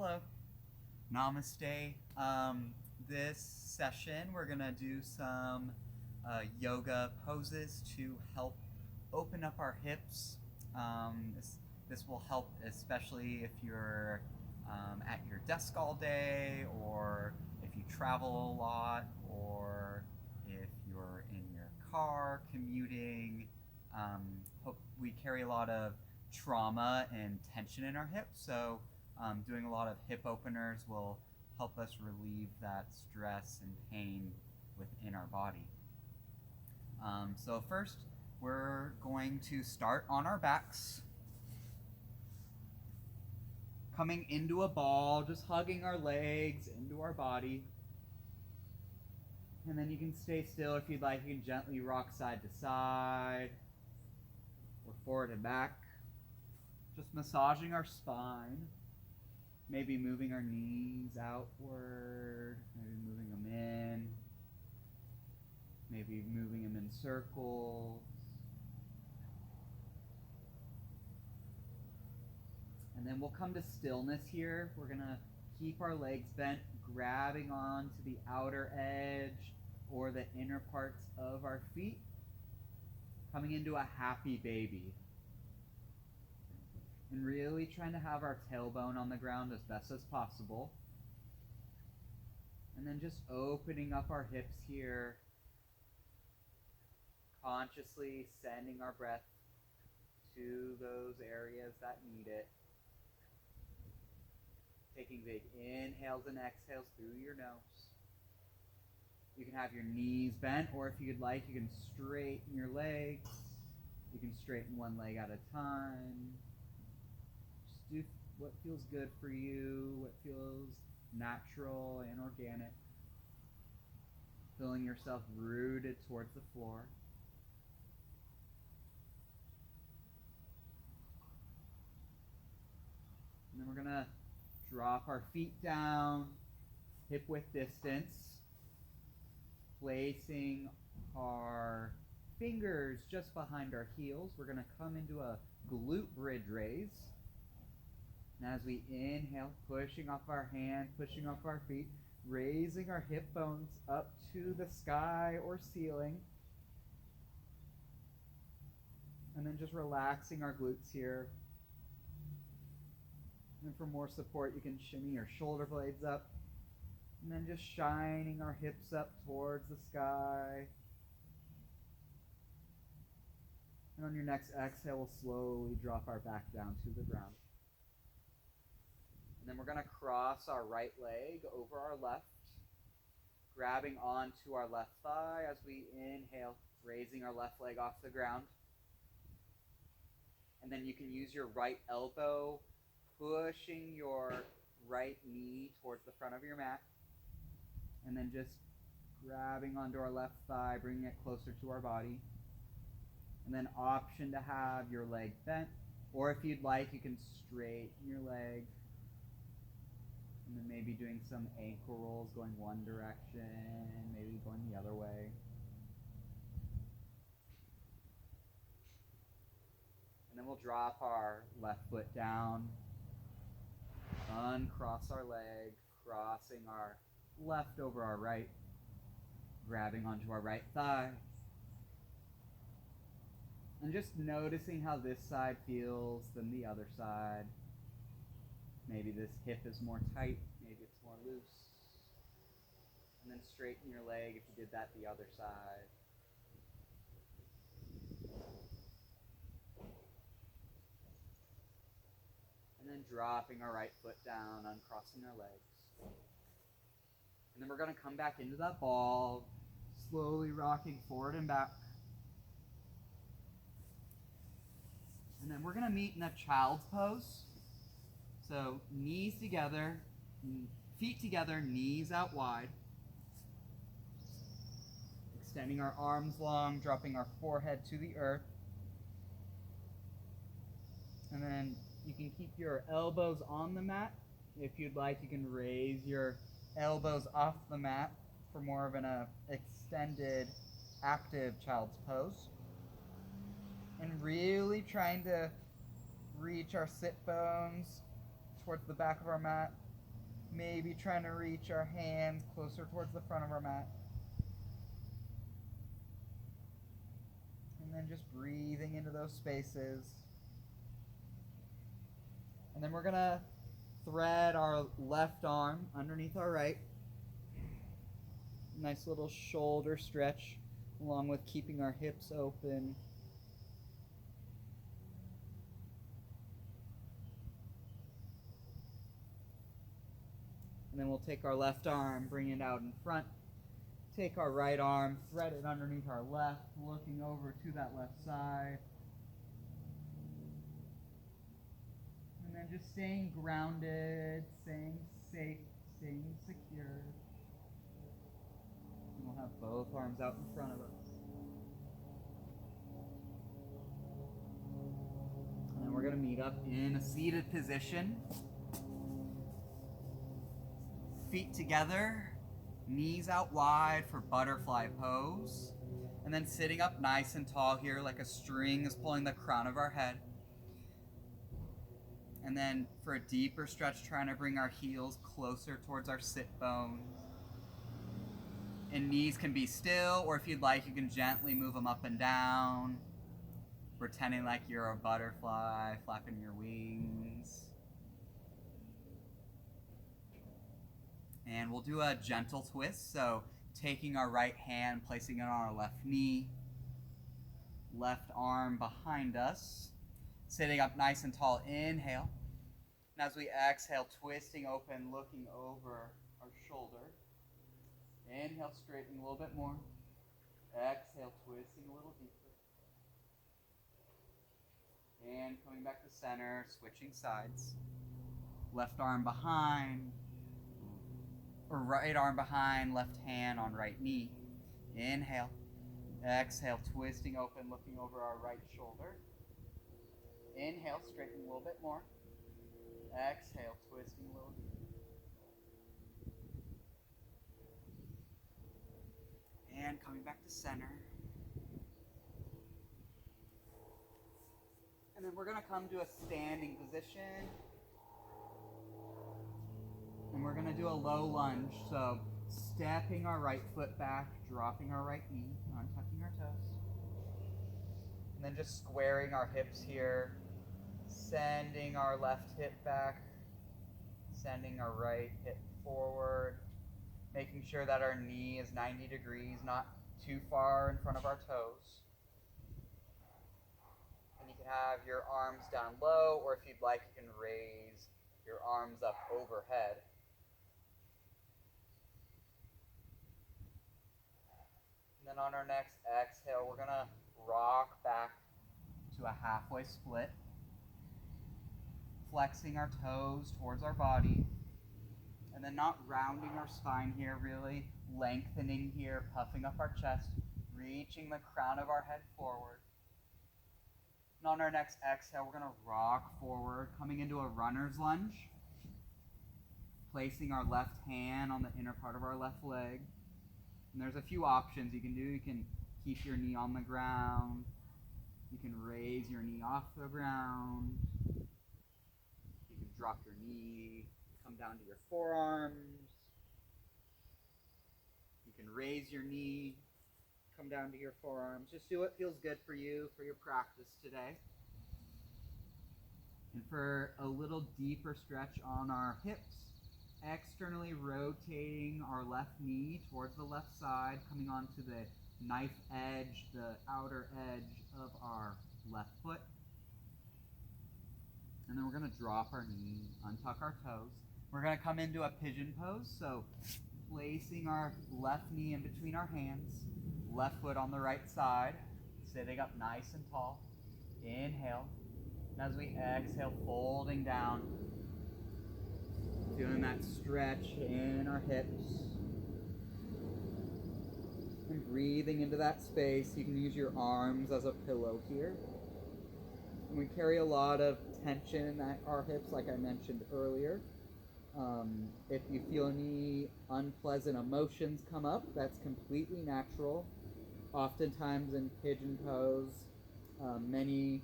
Hello. Namaste. This session we're gonna do some yoga poses to help open up our hips. This will help especially if you're at your desk all day, or if you travel a lot, or if you're in your car commuting. We carry a lot of trauma and tension in our hips, so doing a lot of hip openers will help us relieve that stress and pain within our body. So first, we're going to start on our backs, coming into a ball, just hugging our legs into our body. And then you can stay still if you'd like. You can gently rock side to side or forward and back. Just massaging our spine. Maybe moving our knees outward, maybe moving them in, maybe moving them in circles. And then we'll come to stillness here. We're going to keep our legs bent, grabbing on to the outer edge or the inner parts of our feet, coming into a happy baby. And really trying to have our tailbone on the ground as best as possible. And then just opening up our hips here, consciously sending our breath to those areas that need it. Taking big inhales and exhales through your nose. You can have your knees bent, or if you'd like, you can straighten your legs. You can straighten one leg at a time. Just do what feels good for you, what feels natural and organic. Feeling yourself rooted towards the floor. And then we're going to drop our feet down, hip width distance, placing our fingers just behind our heels. We're going to come into a glute bridge raise. And as we inhale, pushing off our hands, pushing off our feet, raising our hip bones up to the sky or ceiling. And then just relaxing our glutes here. And for more support, you can shimmy your shoulder blades up. And then just shining our hips up towards the sky. And on your next exhale, we'll slowly drop our back down to the ground. And then we're going to cross our right leg over our left, grabbing onto our left thigh as we inhale, raising our left leg off the ground. And then you can use your right elbow, pushing your right knee towards the front of your mat. And then just grabbing onto our left thigh, bringing it closer to our body. And then option to have your leg bent, or if you'd like, you can straighten your leg. And then maybe doing some ankle rolls, going one direction, maybe going the other way. And then we'll drop our left foot down, uncross our leg, crossing our left over our right, grabbing onto our right thigh. And just noticing how this side feels than the other side. Maybe this hip is more tight, maybe it's more loose. And then straighten your leg if you did that the other side. And then dropping our right foot down, uncrossing our legs. And then we're going to come back into that ball, slowly rocking forward and back. And then we're going to meet in a child's pose. So knees together, feet together, knees out wide. Extending our arms long, dropping our forehead to the earth. And then you can keep your elbows on the mat. If you'd like, you can raise your elbows off the mat for more of an extended, active child's pose. And really trying to reach our sit bones towards the back of our mat, Maybe trying to reach our hands closer towards the front of our mat. And then just breathing into those spaces. And then we're going to thread our left arm underneath our right. Nice little shoulder stretch, along with keeping our hips open. And then we'll take our left arm, bring it out in front. Take our right arm, thread it underneath our left, looking over to that left side. And then just staying grounded, staying safe, staying secure. And we'll have both arms out in front of us. And then we're going to meet up in a seated position. Feet together, knees out wide for butterfly pose. And then sitting up nice and tall here like a string is pulling the crown of our head. And then for a deeper stretch, trying to bring our heels closer towards our sit bones. And knees can be still, or if you'd like, you can gently move them up and down, pretending like you're a butterfly, flapping your wings. And we'll do a gentle twist, so taking our right hand, placing it on our left knee, left arm behind us, sitting up nice and tall, inhale. And as we exhale, twisting open, looking over our shoulder. Inhale, straightening a little bit more. Exhale, twisting a little deeper. And coming back to center, switching sides. Left arm behind, or right arm behind, left hand on right knee. Inhale. Exhale, twisting open, looking over our right shoulder. Inhale, straightening a little bit more. Exhale, twisting a little deeper. And coming back to center. And then we're going to come to a standing position. And we're going to do a low lunge. So stepping our right foot back, dropping our right knee, untucking our toes. And then just squaring our hips here. Sending our left hip back. Sending our right hip forward. Making sure that our knee is 90 degrees, not too far in front of our toes. And you can have your arms down low, or if you'd like, you can raise your arms up overhead. And then on our next exhale, we're going to rock back to a halfway split. Flexing our toes towards our body. And then not rounding our spine here, really lengthening here, puffing up our chest, reaching the crown of our head forward. And on our next exhale, we're going to rock forward, coming into a runner's lunge. Placing our left hand on the inner part of our left leg. And there's a few options you can do. You can keep your knee on the ground. You can raise your knee off the ground. You can drop your knee, come down to your forearms. You can raise your knee, come down to your forearms. Just do what feels good for you, for your practice today. And for a little deeper stretch on our hips, externally rotating our left knee towards the left side, coming onto the knife edge, the outer edge of our left foot. And then we're going to drop our knee, untuck our toes. We're going to come into a pigeon pose, so placing our left knee in between our hands, left foot on the right side, sitting up nice and tall. Inhale. And as we exhale, folding down, feeling that stretch in our hips. And breathing into that space. You can use your arms as a pillow here. And we carry a lot of tension at our hips, like I mentioned earlier. If you feel any unpleasant emotions come up, that's completely natural. Oftentimes in pigeon pose, many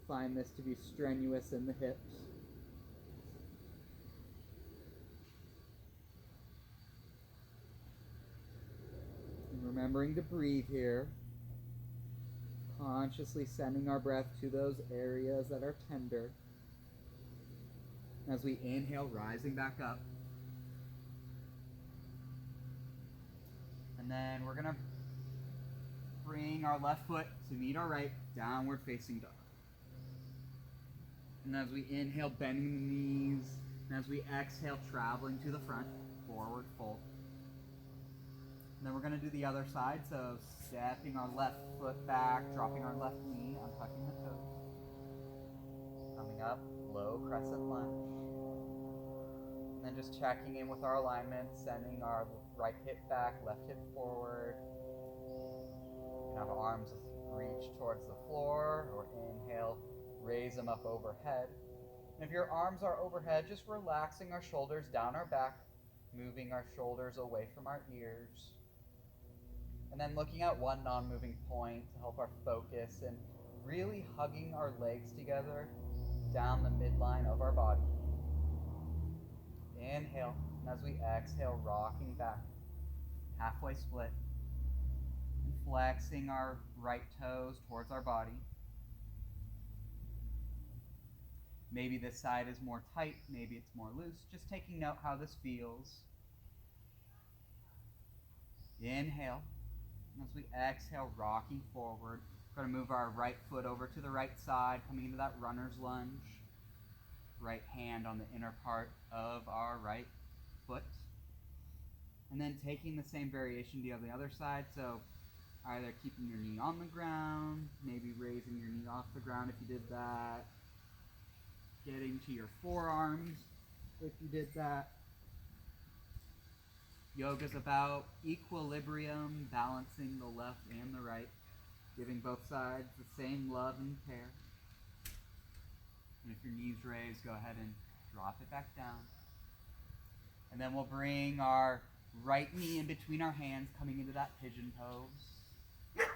find this to be strenuous in the hips. Remembering to breathe here. Consciously sending our breath to those areas that are tender. As we inhale, rising back up. And then we're going to bring our left foot to meet our right, downward facing dog. And as we inhale, bending the knees. And as we exhale, traveling to the front, forward fold. And then we're going to do the other side, so stepping our left foot back, dropping our left knee, untucking the toes. Coming up, low crescent lunge. And then just checking in with our alignment, sending our right hip back, left hip forward. You can have arms reach towards the floor, or inhale, raise them up overhead. And if your arms are overhead, just relaxing our shoulders down our back, moving our shoulders away from our ears. And then looking at one non-moving point to help our focus and really hugging our legs together down the midline of our body. Inhale, and as we exhale, rocking back, halfway split, and flexing our right toes towards our body. Maybe this side is more tight, maybe it's more loose. Just taking note how this feels. Inhale. And as we exhale, rocking forward. We're going to move our right foot over to the right side, coming into that runner's lunge. Right hand on the inner part of our right foot. And then taking the same variation to the other side. So either keeping your knee on the ground, maybe raising your knee off the ground if you did that. Getting to your forearms if you did that. Yoga's about equilibrium, balancing the left and the right, giving both sides the same love and care. And if your knees raised, go ahead and drop it back down. And then we'll bring our right knee in between our hands, coming into that pigeon pose.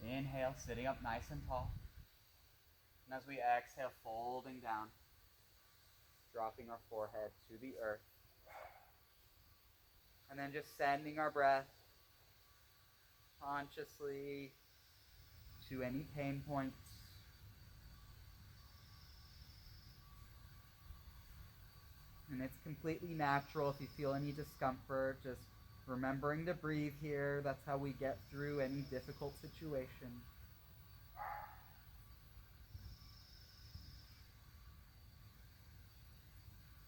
Inhale, sitting up nice and tall. And as we exhale, folding down, dropping our forehead to the earth. And then just sending our breath consciously to any pain points. And it's completely natural if you feel any discomfort, just remembering to breathe here. That's how we get through any difficult situation.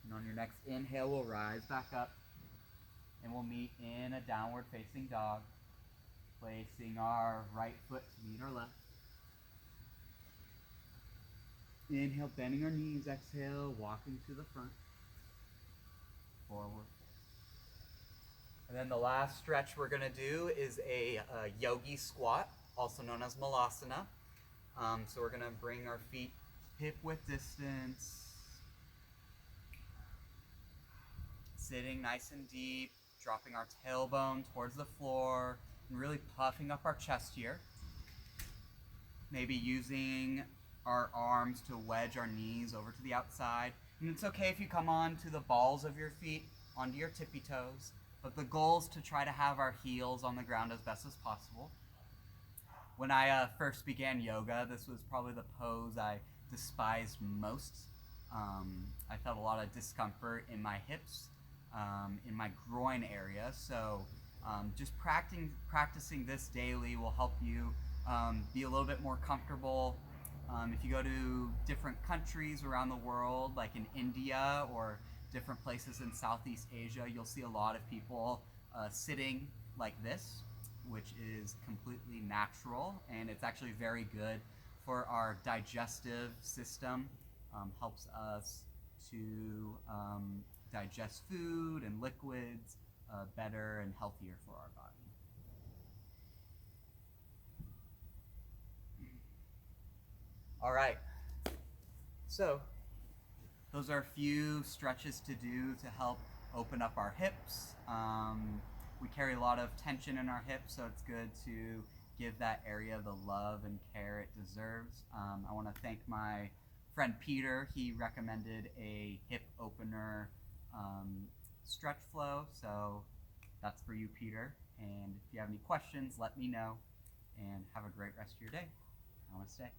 And on your next inhale, we'll rise back up. And we'll meet in a downward facing dog, placing our right foot to meet our left. Inhale, bending our knees. Exhale, walking to the front. Forward. And then the last stretch we're going to do is a Yogi squat, also known as Malasana. So we're going to bring our feet hip width distance. Sitting nice and deep. Dropping our tailbone towards the floor and really puffing up our chest here. Maybe using our arms to wedge our knees over to the outside. And it's okay if you come on to the balls of your feet, onto your tippy toes. But the goal is to try to have our heels on the ground as best as possible. When I first began yoga, this was probably the pose I despised most. I felt a lot of discomfort in my hips. In my groin area, so just practicing this daily will help you be a little bit more comfortable. If you go to different countries around the world, like in India or different places in Southeast Asia, you'll see a lot of people sitting like this, which is completely natural, and it's actually very good for our digestive system. Helps us to digest food and liquids better and healthier for our body. All right, so those are a few stretches to do to help open up our hips. We carry a lot of tension in our hips, so it's good to give that area the love and care it deserves. I want to thank my friend Peter. He recommended a hip opener stretch flow, so that's for you, Peter. And if you have any questions, let me know. And have a great rest of your day. Namaste.